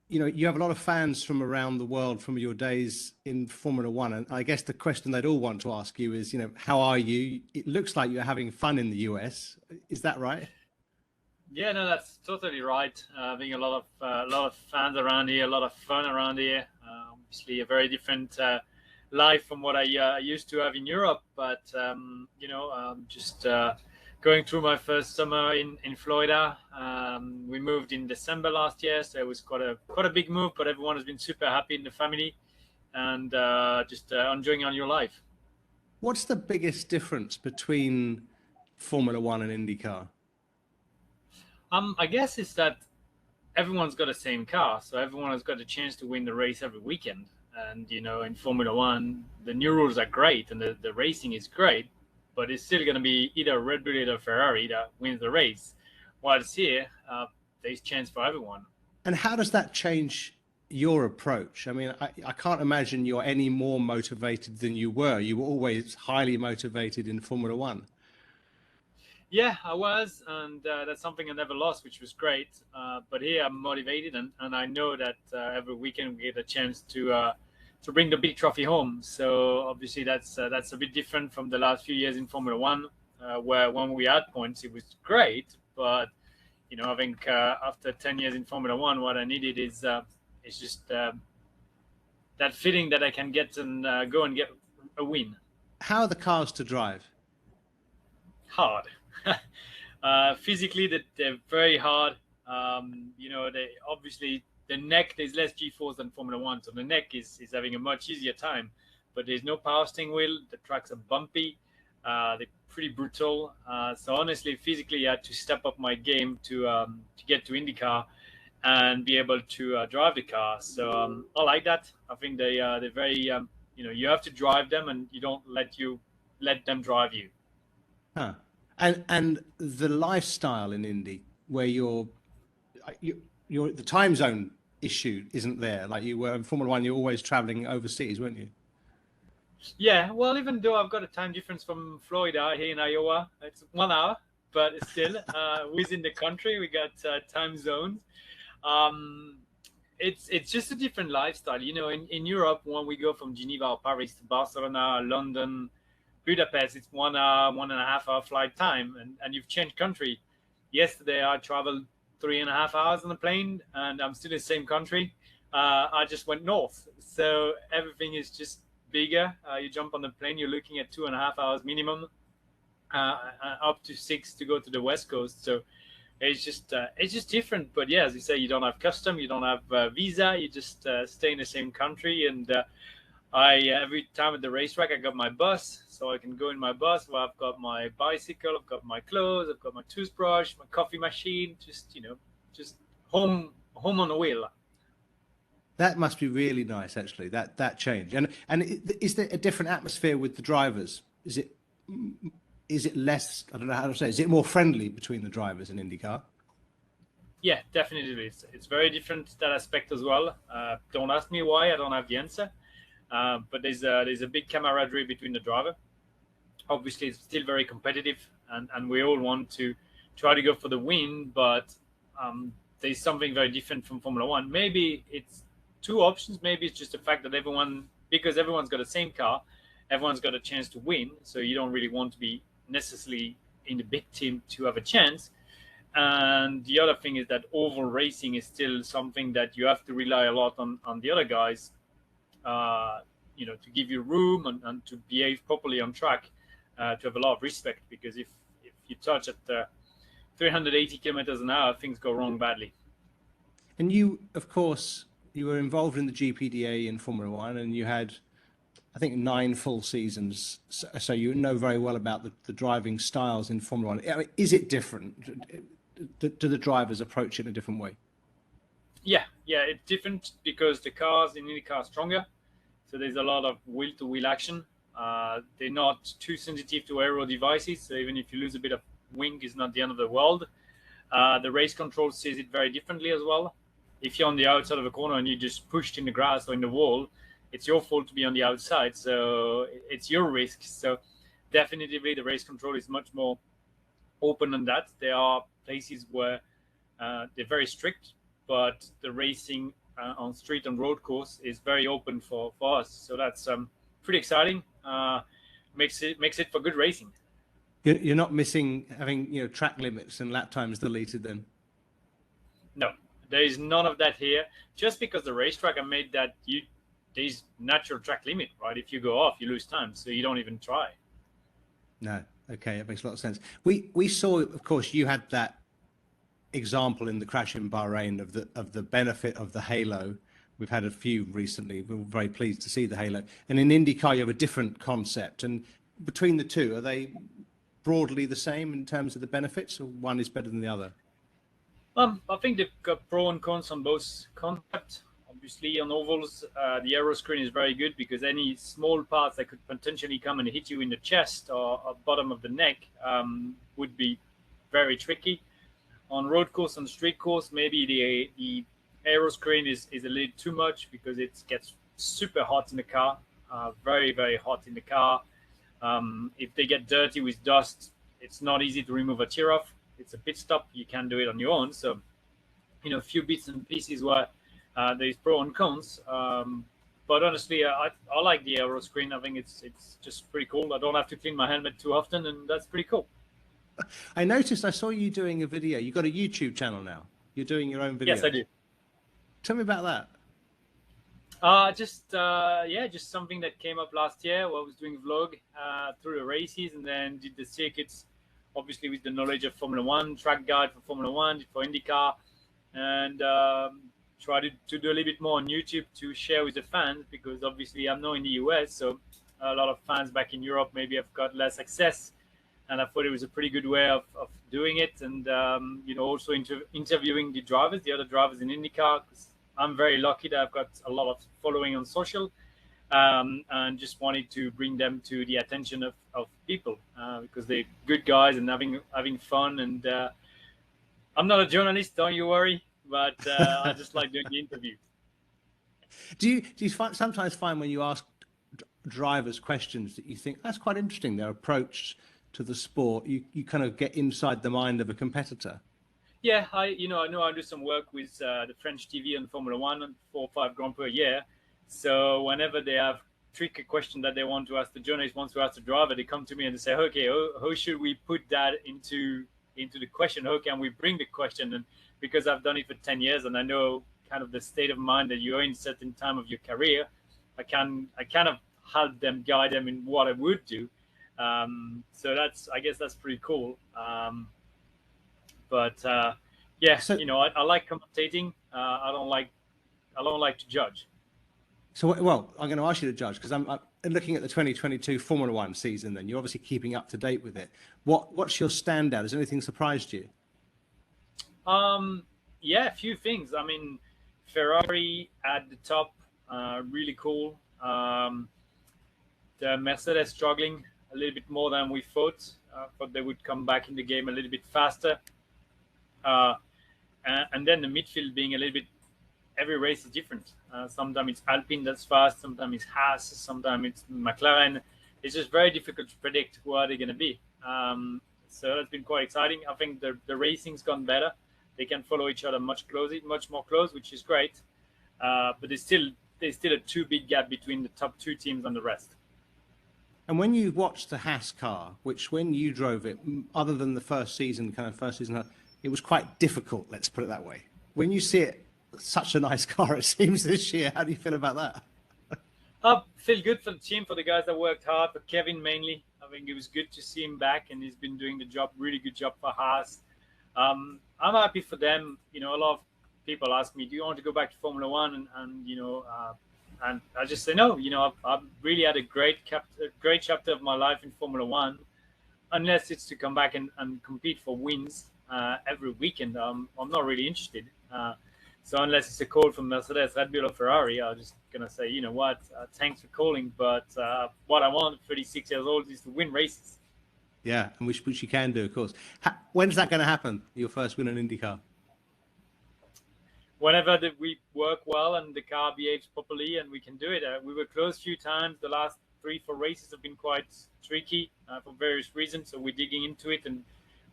you have a lot of fans from around the world from your days in Formula One. And I guess the question they'd all want to ask you is, how are you? It looks like you're having fun in the US. Is that right? Yeah, no, that's totally right. Being a lot of fans around here, a lot of fun around here. Obviously, a very different life from what I used to have in Europe. But just going through my first summer in Florida. We moved in December last year, so it was quite a big move. But everyone has been super happy in the family and just enjoying on your life. What's the biggest difference between Formula One and IndyCar? I guess it's that everyone's got the same car, so everyone has got a chance to win the race every weekend. And in Formula One, the new rules are great and the racing is great, but it's still going to be either Red Bull or Ferrari that wins the race. Whilst here, there's chance for everyone. And how does that change your approach? I mean, I can't imagine you're any more motivated than you were. You were always highly motivated in Formula One. Yeah, I was, and that's something I never lost, which was great. But here I'm motivated, and I know that every weekend we get a chance to bring the big trophy home. So obviously that's a bit different from the last few years in Formula One, where when we had points it was great, but I think after 10 years in Formula One, what I needed is just that feeling that I can get and go and get a win. How are the cars to drive? Hard. Physically, they're very hard. They obviously the neck, there's less G-force than Formula One, so the neck is having a much easier time. But there's no power steering wheel. The tracks are bumpy. They're pretty brutal. So honestly, physically, I had to step up my game to get to IndyCar and be able to drive the car. So I like that. I think they're very you have to drive them, and you don't let them drive you. Huh. And the lifestyle in Indy, where you're the time zone issue isn't there. Like you were in Formula One, you're always traveling overseas, weren't you? Yeah, well, even though I've got a time difference from Florida here in Iowa, it's 1 hour, but still within the country we got time zones. Um, it's just a different lifestyle. In Europe, when we go from Geneva or Paris to Barcelona, London, Budapest, it's 1 hour, 1.5 hour flight time, and you've changed country. Yesterday, I traveled 3.5 hours on the plane, and I'm still in the same country. I just went north, so everything is just bigger. You jump on the plane, you're looking at 2.5 hours minimum, up to 6 to go to the west coast. So it's just different. But yeah, as you say, you don't have custom, you don't have visa, you just stay in the same country. And I every time at the racetrack, I got my bus, so I can go in my bus where I've got my bicycle, I've got my clothes, I've got my toothbrush, my coffee machine, just home on the wheel. That must be really nice, actually. That change. And is there a different atmosphere with the drivers? Is it less? I don't know how to say. Is it more friendly between the drivers in IndyCar? Yeah, definitely, it's very different that aspect as well. Don't ask me why, I don't have the answer. But there's a big camaraderie between the driver. Obviously, it's still very competitive, and we all want to try to go for the win. But there's something very different from Formula One. Maybe it's two options. Maybe it's just the fact that because everyone's got the same car, everyone's got a chance to win. So you don't really want to be necessarily in the big team to have a chance. And the other thing is that oval racing is still something that you have to rely a lot on the other guys, to give you room and to behave properly on track, to have a lot of respect. Because if you touch at 380 kilometers an hour, things go wrong badly. And you, of course, you were involved in the GPDA in Formula One, and you had, I think, 9 full seasons. So you know very well about the driving styles in Formula One. I mean, is it different? Do the drivers approach it in a different way? Yeah, it's different because the cars in IndyCar are stronger. So there's a lot of wheel-to-wheel action. They're not too sensitive to aero devices. So even if you lose a bit of wing, it's not the end of the world. The race control sees it very differently as well. If you're on the outside of a corner and you just pushed in the grass or in the wall, it's your fault to be on the outside. So it's your risk. So definitely the race control is much more open than that. There are places where they're very strict, but the racing on street and road course is very open for us. So that's pretty exciting. Makes it for good racing. You're not missing having, you know, track limits and lap times deleted then? No, there is none of that here. Just because the racetrack are made that there's natural track limit, right? If you go off, you lose time, so you don't even try. No. Okay, that makes a lot of sense. We saw, of course, you had that example in the crash in Bahrain of the benefit of the halo. We've had a few recently. We're very pleased to see the halo. And in IndyCar, you have a different concept. And between the two, are they broadly the same in terms of the benefits, or one is better than the other? I think they've got pro and cons on both concepts. Obviously, on ovals, the Aeroscreen is very good because any small parts that could potentially come and hit you in the chest or bottom of the neck would be very tricky. On road course and street course, maybe the Aeroscreen is a little too much because it gets super hot in the car, very, very hot in the car. If they get dirty with dust, it's not easy to remove a tear off. It's a pit stop. You can't do it on your own. So, you know, a few bits and pieces where there's pro and cons. But honestly, I like the Aeroscreen. I think it's just pretty cool. I don't have to clean my helmet too often, and that's pretty cool. I noticed, I saw you doing a video. You've got a YouTube channel now. You're doing your own videos. Yes, I do. Tell me about that. Just something that came up last year where I was doing vlog through the races and then did the circuits, obviously with the knowledge of Formula One, track guide for Formula One, did for IndyCar, and try to do a little bit more on YouTube to share with the fans, because obviously I'm not in the US, so a lot of fans back in Europe maybe have got less access, and I thought it was a pretty good way of doing it, and you know, also interviewing the drivers, the other drivers in IndyCar, because I'm very lucky that I've got a lot of following on social, and just wanted to bring them to the attention of people, because they're good guys and having fun. And I'm not a journalist, don't you worry, but I just like doing the interviews. Do you sometimes find when you ask drivers questions that you think that's quite interesting, their approach to the sport, you kind of get inside the mind of a competitor? Yeah, I know I do some work with the French TV on Formula One and 4 or 5 Grand Prix a year. So whenever they have tricky question that they want to ask the journalist, wants to ask the driver, they come to me and they say, okay, how should we put that into the question? How can we bring the question? And because I've done it for 10 years and I know kind of the state of mind that you're in certain time of your career, I kind of help them, guide them in what I would do. So I guess that's pretty cool. But yeah, so, you know, I like commentating. I don't like to judge. So, well, I'm going to ask you to judge, because I'm looking at the 2022 Formula One season. Then you're obviously keeping up to date with it. What's your standout? Has anything surprised you? Yeah, a few things. I mean, Ferrari at the top, really cool. The Mercedes struggling a little bit more than we thought. Thought they would come back in the game a little bit faster. And then the midfield being a little bit, every race is different. Sometimes it's Alpine that's fast, sometimes it's Haas, sometimes it's McLaren. It's just very difficult to predict who are they going to be. So that's been quite exciting. I think the racing's gone better. They can follow each other much more close, which is great. But there's still a too big gap between the top 2 teams and the rest. And when you watch the Haas car, which when you drove it, other than the first season, it was quite difficult, let's put it that way. When you see it, such a nice car it seems this year, how do you feel about that? I feel good for the team, for the guys that worked hard, for Kevin mainly. I think it was good to see him back, and he's been doing the job, really good job for Haas. I'm happy for them. You know, a lot of people ask me, do you want to go back to Formula One? And you know, and I just say no. You know, I've really had a great chapter of my life in Formula One, unless it's to come back and compete for wins every weekend. I'm not really interested. So unless it's a call from Mercedes, Red Bull, or Ferrari, I'm just going to say, you know what, thanks for calling. But what I want at 36 years old is to win races. Yeah, and which you can do, of course. When's that going to happen, your first win in IndyCar? Whenever we work well and the car behaves properly and we can do it. We were close a few times. The last 3-4 races have been quite tricky for various reasons. So we're digging into it and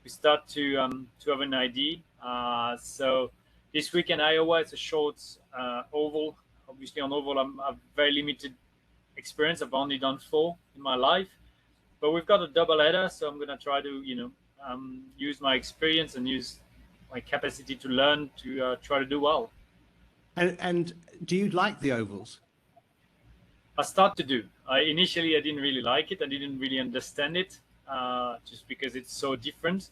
we start to have an idea. So This week in Iowa, it's a short oval. Obviously, on oval, I've very limited experience. I've only done 4 in my life, but we've got a double header, so I'm going to try to, use my experience and use my capacity to learn to try to do well. And do you like the ovals? I start to do. Initially, I didn't really like it. I didn't really understand it, just because it's so different.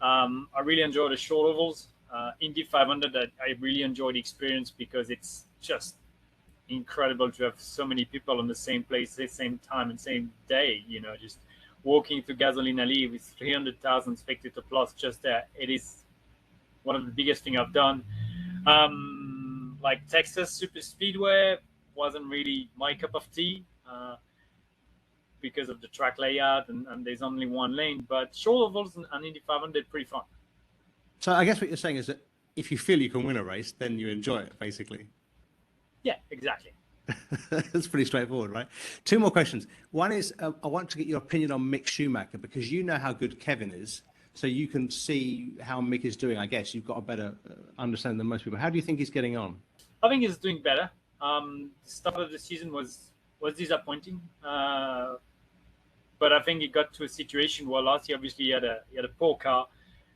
I really enjoy the short ovals. Indy 500, I really enjoy the experience because it's just incredible to have so many people in the same place, the same time, and same day. Just walking through Gasoline Alley with 300,000 spectator plus just there. It is one of the biggest things I've done. Like Texas Super Speedway wasn't really my cup of tea because of the track layout and there's only one lane. But short ovals and Indy 500 are pretty fun. So I guess what you're saying is that if you feel you can win a race, then you enjoy it, basically. Yeah, exactly. That's pretty straightforward, right? 2 more questions. One is, I want to get your opinion on Mick Schumacher, because you know how good Kevin is, so you can see how Mick is doing. I guess you've got a better understanding than most people. How do you think he's getting on? I think he's doing better. The start of the season was disappointing, but I think he got to a situation where last year obviously he had a poor car.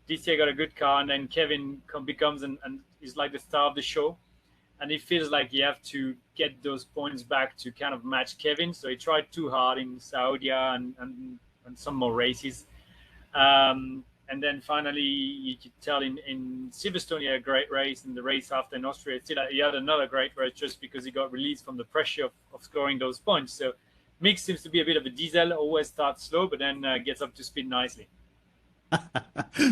This year got a good car, and then Kevin becomes and is like the star of the show, and it feels like you have to get those points back to kind of match Kevin. So he tried too hard in Saudi and some more races. And then finally, you could tell in Silverstone, he had a great race, and the race after in Austria, he had another great race just because he got released from the pressure of scoring those points. So Mick seems to be a bit of a diesel, always starts slow, but then gets up to speed nicely.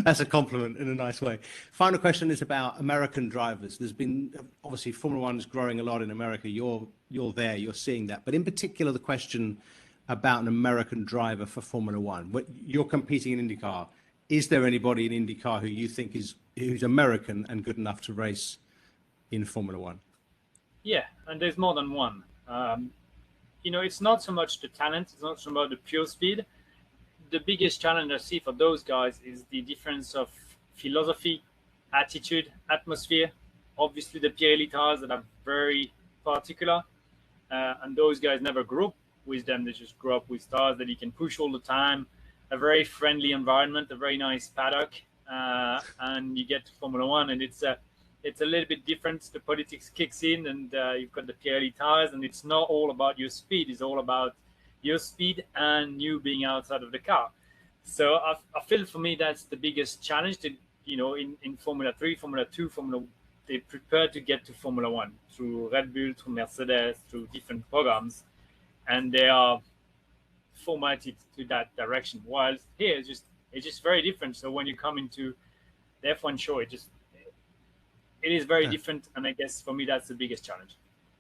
That's a compliment in a nice way. Final question is about American drivers. There's been, obviously, Formula One is growing a lot in America. You're there, you're seeing that. But in particular, the question about an American driver for Formula One. You're competing in IndyCar. Is there anybody in IndyCar who you think who's American and good enough to race in Formula One? Yeah, and there's more than one. It's not so much the talent, it's not so much the pure speed. The biggest challenge I see for those guys is the difference of philosophy, attitude, atmosphere. Obviously, the Pirelli tires that are very particular, and those guys never grew up with them. They just grew up with tires that you can push all the time, a very friendly environment, a very nice paddock, and you get to Formula One, and it's a little bit different. The politics kicks in, and you've got the Pirelli tires, and it's not all about your speed. It's all about your speed and you being outside of the car. So I feel for me that's the biggest challenge. That in Formula 3, Formula 2, they prepare to get to Formula 1 through Red Bull, through Mercedes, through different programs, and they are formatted to that direction. While here it's just very different. So when you come into the F1 show, it is very different, and I guess for me that's the biggest challenge.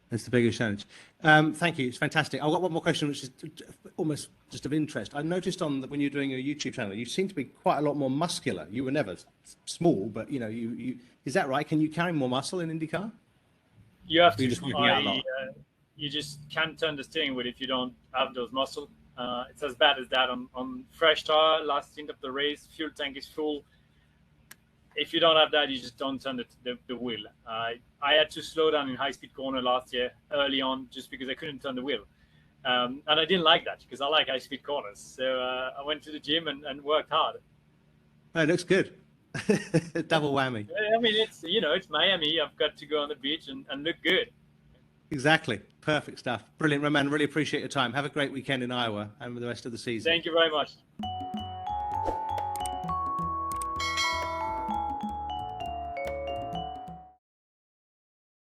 That's the biggest challenge. Thank you. It's fantastic. I've got one more question, which is almost just of interest. I noticed when you're doing your YouTube channel, you seem to be quite a lot more muscular. You were never small, but you is that right? Can you carry more muscle in IndyCar? You have to. You just can't turn the steering wheel if you don't have those muscles. It's as bad as that on fresh tire, last stint of the race, fuel tank is full. If you don't have that, you just don't turn the wheel. I had to slow down in high-speed corner last year early on just because I couldn't turn the wheel. And I didn't like that because I like high-speed corners. So I went to the gym and worked hard. Oh, it looks good. Double whammy. I mean, it's Miami. I've got to go on the beach and look good. Exactly. Perfect stuff. Brilliant, Romain. Really appreciate your time. Have a great weekend in Iowa and with the rest of the season. Thank you very much.